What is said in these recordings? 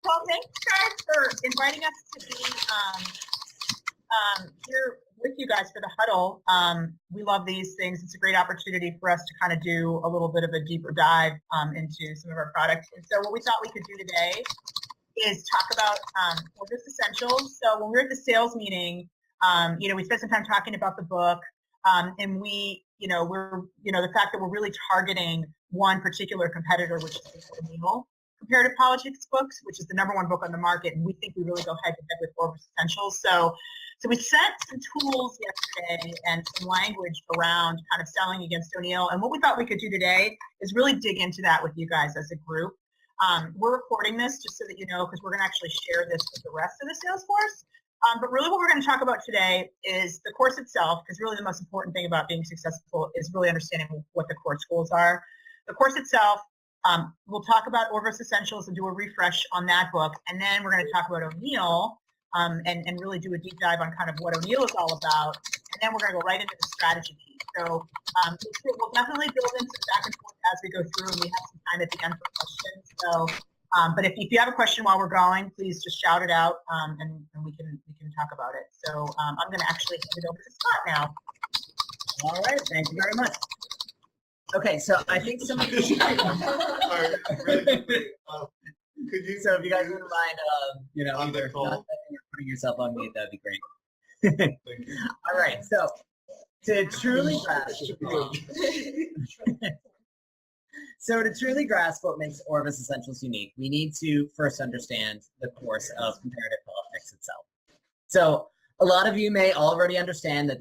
Well, thanks guys for inviting us to be here with you guys for the Huddle. We love these things. It's a great opportunity for us to kind of do a little bit of a deeper dive into some of our products. And so what we thought we could do today is talk about Orvis Essentials. So when we were at the sales meeting, we spent some time talking about the book, and the fact that we're really targeting one particular competitor, which is the Neal Comparative Politics books, which is the #1 book on the market, and we think we really go head to head with Orvis Essentials. So we set some tools yesterday and some language around kind of selling against O'Neill, and what we thought we could do today is really dig into that with you guys as a group. We're recording this just so that you know, because we're going to actually share this with the rest of the sales force. But really what we're going to talk about today is the course itself, because really the most important thing about being successful is really understanding what the course goals are. The course itself, we'll talk about Orvis Essentials and do a refresh on that book, and then we're going to talk about O'Neill and really do a deep dive on kind of what O'Neill is all about, and then we're going to go right into the strategy piece. So we'll definitely build into the back and forth as we go through, and we have some time at the end for questions. So, but if you have a question while we're going, please just shout it out, and we can talk about it. So I'm going to actually hand it over to Scott now. All right, thank you very much. Okay, so I think some of you. Really quickly, could you? So if you guys wouldn't mind, on the either call. not putting yourself on mute, that'd be great. Thank you. All right, so to truly grasp. So to truly grasp what makes Orvis Essentials unique, we need to first understand the course of comparative politics itself. So a lot of you may already understand that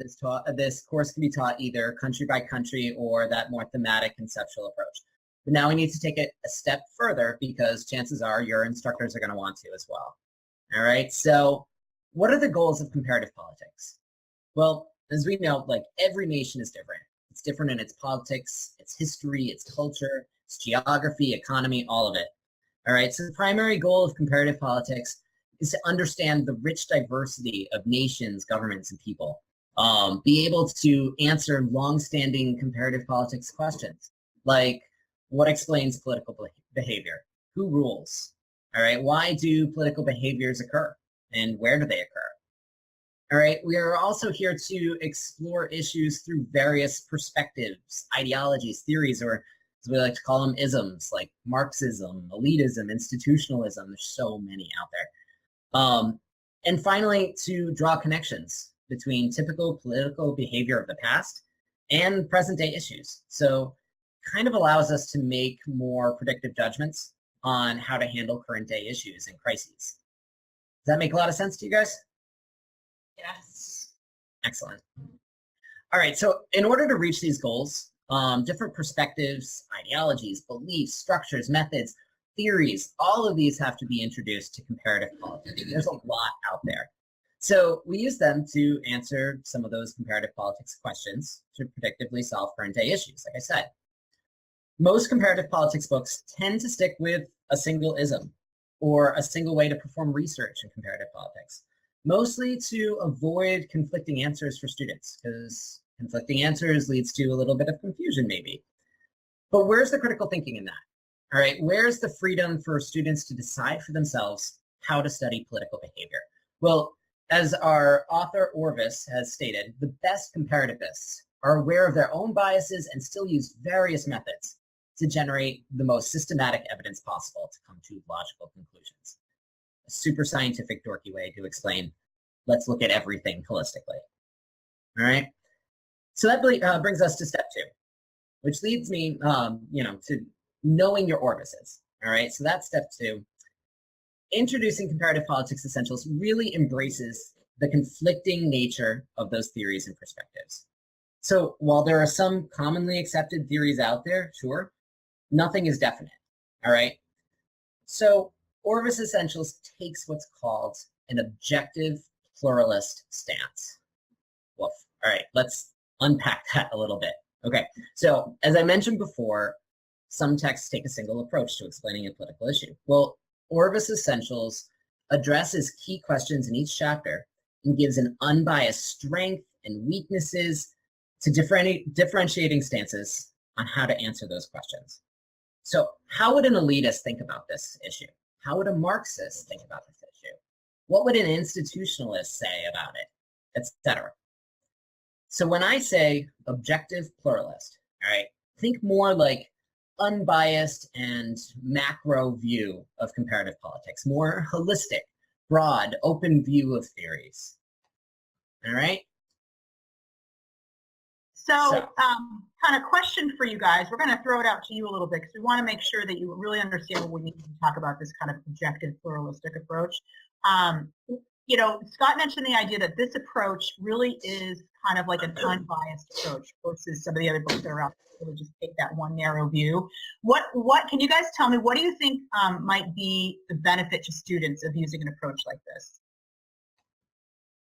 this course can be taught either country by country or that more thematic conceptual approach. But now we need to take it a step further because chances are your instructors are going to want to as well. All right, so what are the goals of comparative politics? Well, as we know, like every nation is different. It's different in its politics, its history, its culture, its geography, economy, all of it. All right, so the primary goal of comparative politics is to understand the rich diversity of nations, governments, and people. Be able to answer long-standing comparative politics questions, like what explains political behavior? Who rules? All right, why do political behaviors occur? And where do they occur? All right, we are also here to explore issues through various perspectives, ideologies, theories, or as we like to call them, isms, like Marxism, elitism, institutionalism. There's so many out there. And finally, to draw connections between typical political behavior of the past and present day issues. So kind of allows us to make more predictive judgments on how to handle current day issues and crises. Does that make a lot of sense to you guys? Yes. Excellent. All right, so in order to reach these goals, different perspectives, ideologies, beliefs, structures, methods, theories, all of these have to be introduced to comparative politics. There's a lot out there. So we use them to answer some of those comparative politics questions to predictively solve current day issues, like I said. Most comparative politics books tend to stick with a single ism or a single way to perform research in comparative politics, mostly to avoid conflicting answers for students, because conflicting answers leads to a little bit of confusion maybe. But where's the critical thinking in that? All right, where's the freedom for students to decide for themselves how to study political behavior? Well, as our author Orvis has stated, the best comparativists are aware of their own biases and still use various methods to generate the most systematic evidence possible to come to logical conclusions. A super scientific, dorky way to explain, let's look at everything holistically. All right, so that brings us to step 2, which leads me, to knowing your Orvises. All right, so that's step 2. Introducing comparative politics essentials really embraces the conflicting nature of those theories and perspectives. So while there are some commonly accepted theories out there, sure, nothing is definite. All right, so Orvis Essentials takes what's called an objective pluralist stance. Woof. All right, let's unpack that a little bit. Okay, so as I mentioned before, some texts take a single approach to explaining a political issue. Well, Orvis Essentials addresses key questions in each chapter and gives an unbiased strength and weaknesses to differentiating stances on how to answer those questions. So how would an elitist think about this issue? How would a Marxist think about this issue? What would an institutionalist say about it, etc.? So when I say objective pluralist, all right, think more like unbiased and macro view of comparative politics, more holistic, broad, open view of theories. All right? So, kind of question for you guys. We're going to throw it out to you a little bit because we want to make sure that you really understand what we need to talk about this kind of objective pluralistic approach. You know, Scott mentioned the idea that this approach really is kind of like an unbiased approach versus some of the other books that are out there that just take that one narrow view. What can you guys tell me? What do you think might be the benefit to students of using an approach like this?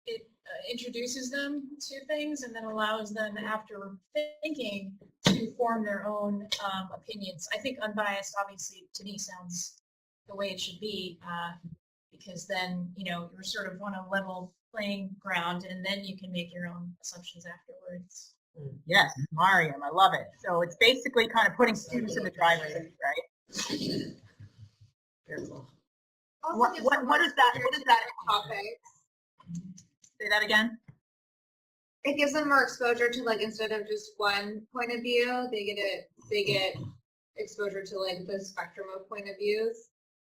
It introduces them to things and then allows them, after thinking, to form their own opinions. I think unbiased, obviously, to me sounds the way it should be, because then, you know, you're sort of on a level playing ground, and then you can make your own assumptions afterwards. Yes, Mariam, I love it. So it's basically kind of putting students in the driver's seat, right? What is that? What is that? Topics. Say that again. It gives them more exposure to, like, instead of just one point of view, they get exposure to, like, the spectrum of point of views.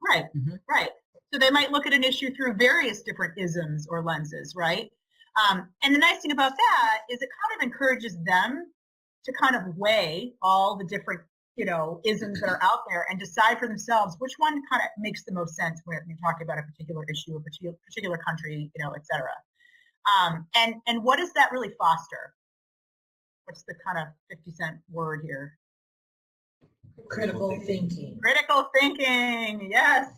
Right, right. So they might look at an issue through various different isms or lenses, right? And the nice thing about that is it kind of encourages them to kind of weigh all the different, you know, isms that are out there and decide for themselves which one kind of makes the most sense when you're talking about a particular issue, a particular country, you know, et cetera. And what does that really foster? What's the kind of 50-cent word here? Critical thinking. Critical thinking, yes.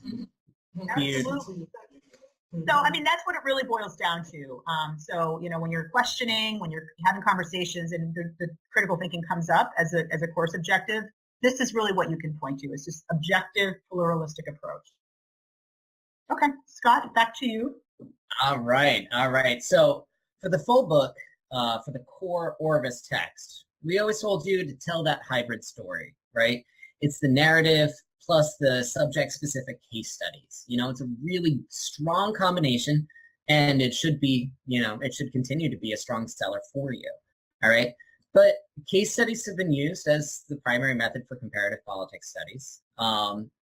Absolutely. So, I mean, that's what it really boils down to. So, you know, when you're questioning, when you're having conversations and the critical thinking comes up as a course objective, this is really what you can point to. It's this objective, pluralistic approach. Okay, Scott, back to you. All right, all right. So for the full book, for the core Orvis text, we always told you to tell that hybrid story, right? It's the narrative plus the subject-specific case studies. You know, it's a really strong combination, and it should be, you know, it should continue to be a strong seller for you, all right? But case studies have been used as the primary method for comparative politics studies,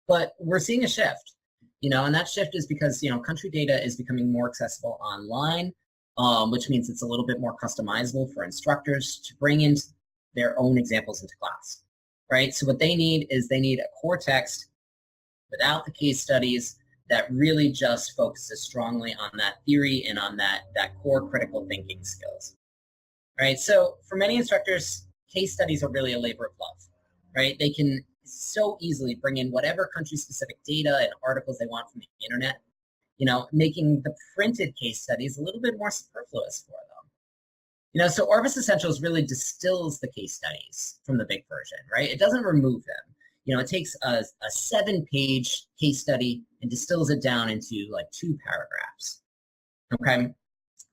but we're seeing a shift, you know, and that shift is because, you know, country data is becoming more accessible online, which means it's a little bit more customizable for instructors to bring in their own examples into class. Right? So what they need is they need a core text without the case studies that really just focuses strongly on that theory and on that core critical thinking skills. Right? So for many instructors, case studies are really a labor of love. Right? They can so easily bring in whatever country-specific data and articles they want from the internet, you know, making the printed case studies a little bit more superfluous for them. You know, so Orvis Essentials really distills the case studies from the big version, right? It doesn't remove them. You know, it takes a 7-page case study and distills it down into like 2 paragraphs, okay?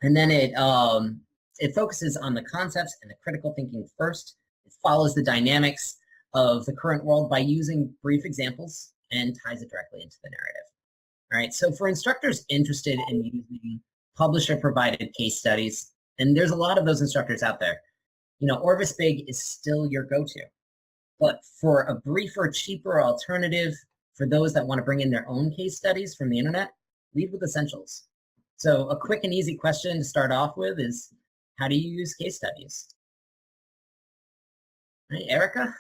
And then it focuses on the concepts and the critical thinking first. It follows the dynamics of the current world by using brief examples and ties it directly into the narrative. All right, so for instructors interested in using publisher-provided case studies, and there's a lot of those instructors out there, you know, Orvis Big is still your go-to. But for a briefer, cheaper alternative for those that want to bring in their own case studies from the internet, lead with Essentials. So a quick and easy question to start off with is, how do you use case studies? Hey, Erica?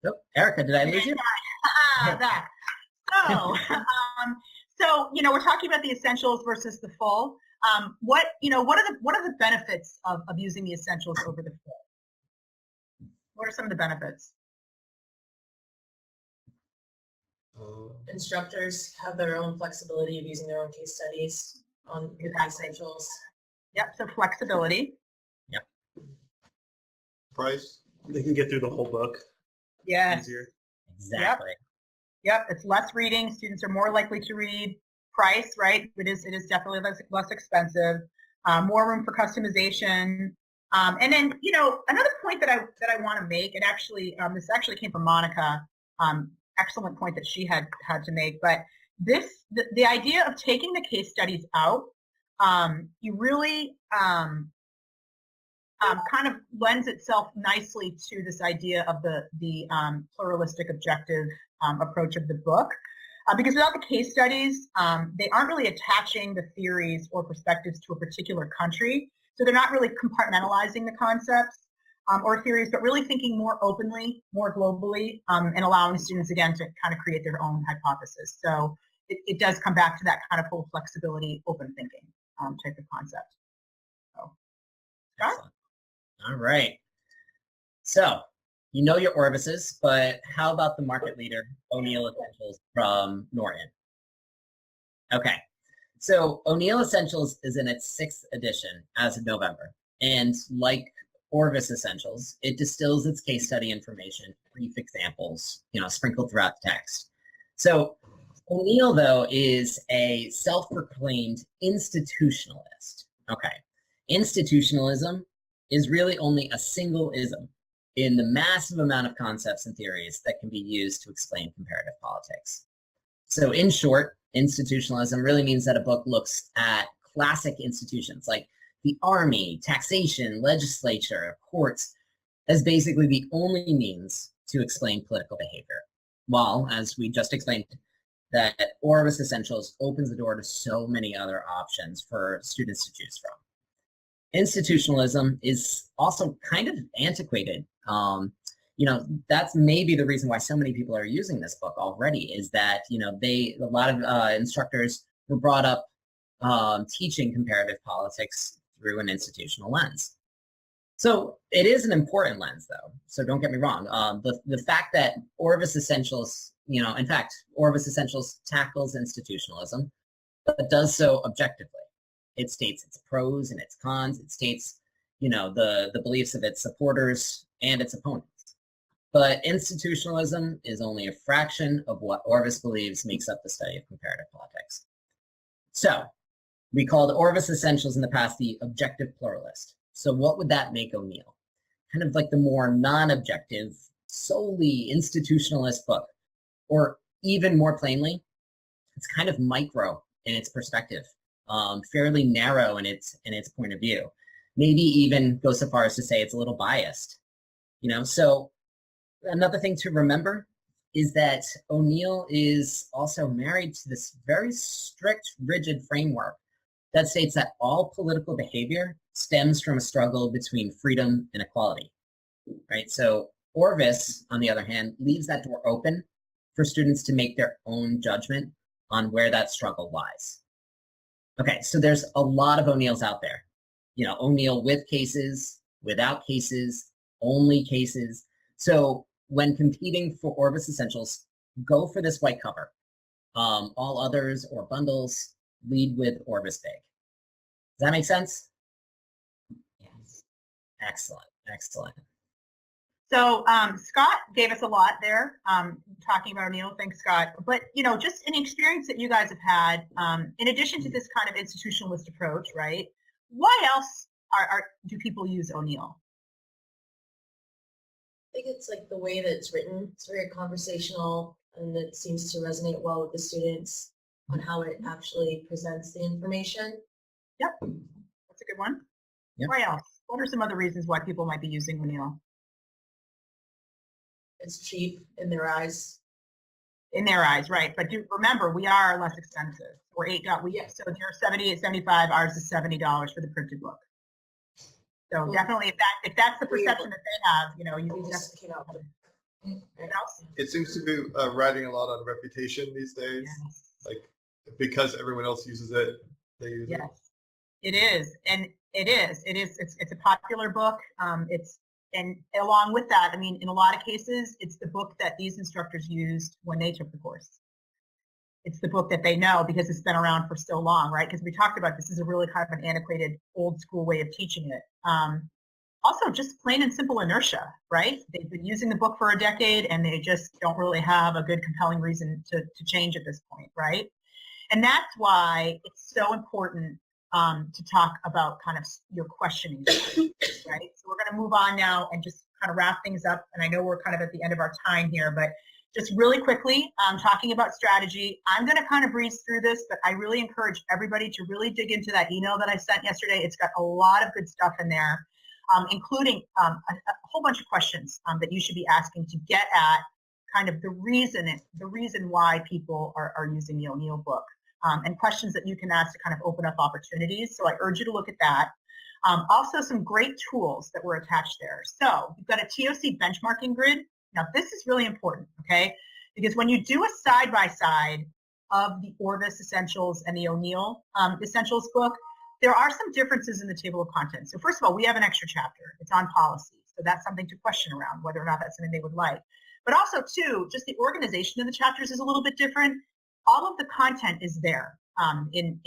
Nope. Erica, did I lose you? Back. So, you know, we're talking about the essentials versus the full. What are the benefits of using the essentials over the full? What are some of the benefits? Instructors have their own flexibility of using their own case studies on the essentials. Yep, so flexibility. Yep. Price, they can get through the whole book Yes. easier. Exactly. Yep, it's less reading. Students are more likely to read. Price, right? It is definitely less expensive. More room for customization. And then, you know, another point that I want to make, and actually, this actually came from Monica. excellent point that she had to make. But the idea of taking the case studies out, you really kind of lends itself nicely to this idea of the pluralistic objective approach of the book. Because without the case studies, they aren't really attaching the theories or perspectives to a particular country. So they're not really compartmentalizing the concepts or theories, but really thinking more openly, more globally, and allowing students, again, to kind of create their own hypothesis. So it does come back to that kind of full flexibility, open thinking type of concept. So, Scott? All right. So, you know your Orvises, but how about the market leader, O'Neill Essentials from Norton? Okay. So O'Neill Essentials is in its 6th edition as of November. And like Orvis Essentials, it distills its case study information, brief examples, sprinkled throughout the text. So O'Neill, though, is a self-proclaimed institutionalist. Okay. Institutionalism is really only a single ism in the massive amount of concepts and theories that can be used to explain comparative politics. So in short, institutionalism really means that a book looks at classic institutions like the army, taxation, legislature, courts, as basically the only means to explain political behavior. While, as we just explained, that Orvis Essentials opens the door to so many other options for students to choose from. Institutionalism is also kind of antiquated. That's maybe the reason why so many people are using this book already, is that, a lot of instructors were brought up teaching comparative politics through an institutional lens. So it is an important lens, though. So don't get me wrong. The fact that Orvis Essentials, in fact, Orvis Essentials tackles institutionalism, but does so objectively. It states its pros and its cons. It states, the beliefs of its supporters and its opponents. But institutionalism is only a fraction of what Orvis believes makes up the study of comparative politics. So we called Orvis Essentials in the past the objective pluralist. So what would that make O'Neill? Kind of like the more non-objective, solely institutionalist book. Or even more plainly, it's kind of micro in its perspective. Fairly narrow in its point of view. Maybe even go so far as to say it's a little biased. So another thing to remember is that O'Neill is also married to this very strict, rigid framework that states that all political behavior stems from a struggle between freedom and equality, right? So Orvis, on the other hand, leaves that door open for students to make their own judgment on where that struggle lies. Okay, so there's a lot of O'Neills out there. O'Neill with cases, without cases, only cases. So when competing for Orvis Essentials, go for this white cover. All others or bundles, lead with Orvis Big. Does that make sense? Yes. Excellent, excellent. So Scott gave us a lot there, talking about O'Neill. Thanks, Scott. But, just an experience that you guys have had, in addition to this kind of institutionalist approach, right? Why else do people use O'Neill? I think it's like the way that it's written. It's very conversational, and it seems to resonate well with the students on how it actually presents the information. Yep, that's a good one. Yep. Why else? What are some other reasons why people might be using O'Neill? It's cheap in their eyes. In their eyes, right? But remember, we are less expensive. We're $8. So you're $78, $75. Ours is $70 for the printed book. So definitely, if that's the perception that they have, you just came out with what else? It seems to be riding a lot on reputation these days. Yes. Like because everyone else uses it, they use it. Yes, it is, and it is. It's a popular book. And along with that, in a lot of cases, it's the book that these instructors used when they took the course. It's the book that they know because it's been around for so long, right? Because we talked about this is a really kind of an antiquated, old school way of teaching it. Also, just plain and simple inertia, right? They've been using the book for a decade and they just don't really have a good, compelling reason to change at this point, right? And that's why it's so important to talk about kind of your questioning, right? So we're going to move on now and just kind of wrap things up. And I know we're kind of at the end of our time here, but just really quickly, talking about strategy. I'm going to kind of breeze through this, but I really encourage everybody to really dig into that email that I sent yesterday. It's got a lot of good stuff in there, including a whole bunch of questions that you should be asking to get at kind of the reason why people are using the O'Neill book, and questions that you can ask to kind of open up opportunities. So I urge you to look at that. Also, some great tools that were attached there. So you've got a TOC benchmarking grid. Now, this is really important, okay? Because when you do a side-by-side of the Orvis Essentials and the O'Neill Essentials book, there are some differences in the table of contents. So first of all, we have an extra chapter. It's on policy. So that's something to question around, whether or not that's something they would like. But also, too, just the organization of the chapters is a little bit different. All of the content is there in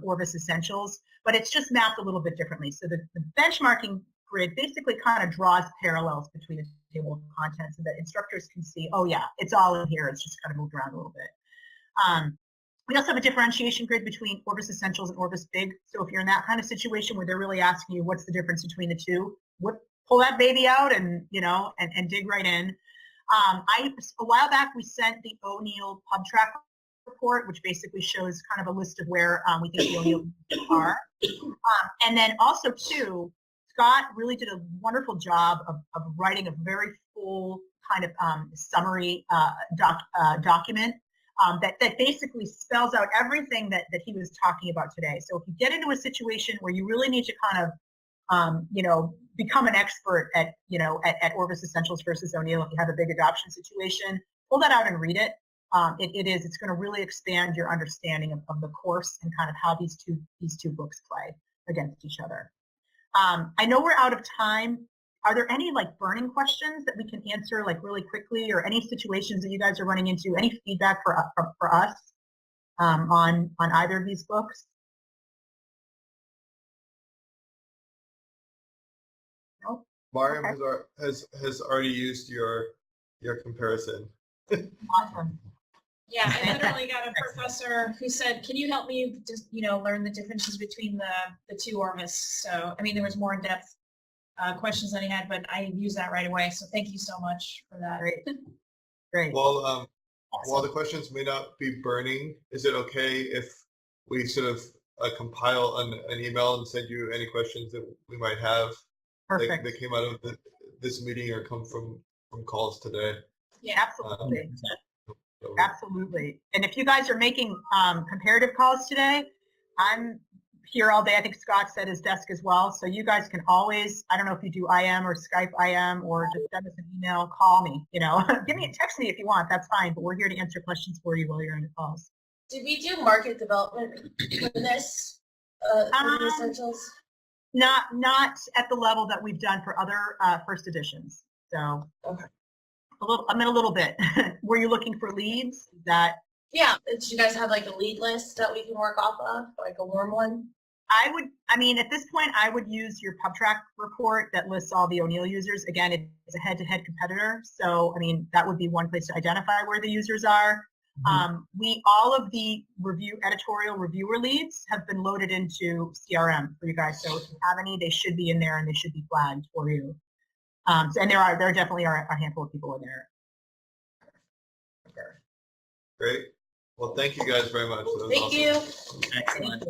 Orvis Essentials, but it's just mapped a little bit differently. So the benchmarking grid basically kind of draws parallels between the table of contents so that instructors can see, oh yeah, it's all in here. It's just kind of moved around a little bit. We also have a differentiation grid between Orvis Essentials and Orvis Big. So if you're in that kind of situation where they're really asking you what's the difference between the two, pull that baby out and, and dig right in. A while back, we sent the O'Neill pub track report, which basically shows kind of a list of where we think the O'Neill are. And then also, too, Scott really did a wonderful job of writing a very full kind of summary document that basically spells out everything that he was talking about today. So if you get into a situation where you really need to kind of, become an expert at Orvis Essentials versus O'Neill, if you have a big adoption situation, pull that out and read it. It's going to really expand your understanding of the course and kind of how these two books play against each other. I know we're out of time. Are there any burning questions that we can answer really quickly, or any situations that you guys are running into? Any feedback for us on either of these books? Nope. Mariam Okay. has already used your comparison. Awesome. Yeah, I literally got a professor who said, can you help me just, learn the differences between the two Orvis? So, I mean, there was more in-depth questions than he had, but I used that right away. So thank you so much for that. Great. Well, Awesome. while the questions may not be burning, is it okay if we sort of compile an email and send you any questions that we might have Perfect. that came out of this meeting or come from calls today? Yeah, Absolutely. So- Absolutely. And if you guys are making comparative calls today, I'm here all day. I think Scott said his desk as well. So you guys can always, I don't know if you do IM or Skype IM, or just send us an email, call me, text me if you want. That's fine. But we're here to answer questions for you while you're on the calls. Did we do market development for this, for the essentials? Not at the level that we've done for other first editions. So Okay. a little bit. Were you looking for leads? Is that? Yeah, do you guys have a lead list that we can work off of, a warm one? At this point, I would use your PubTrack report that lists all the O'Neill users. Again, it's a head-to-head competitor. So, that would be one place to identify where the users are. All of the editorial reviewer leads have been loaded into CRM for you guys. So if you have any, they should be in there and they should be flagged for you. And there definitely are a handful of people in there. Great. Well, thank you guys very much. That was Thank awesome. you. Excellent.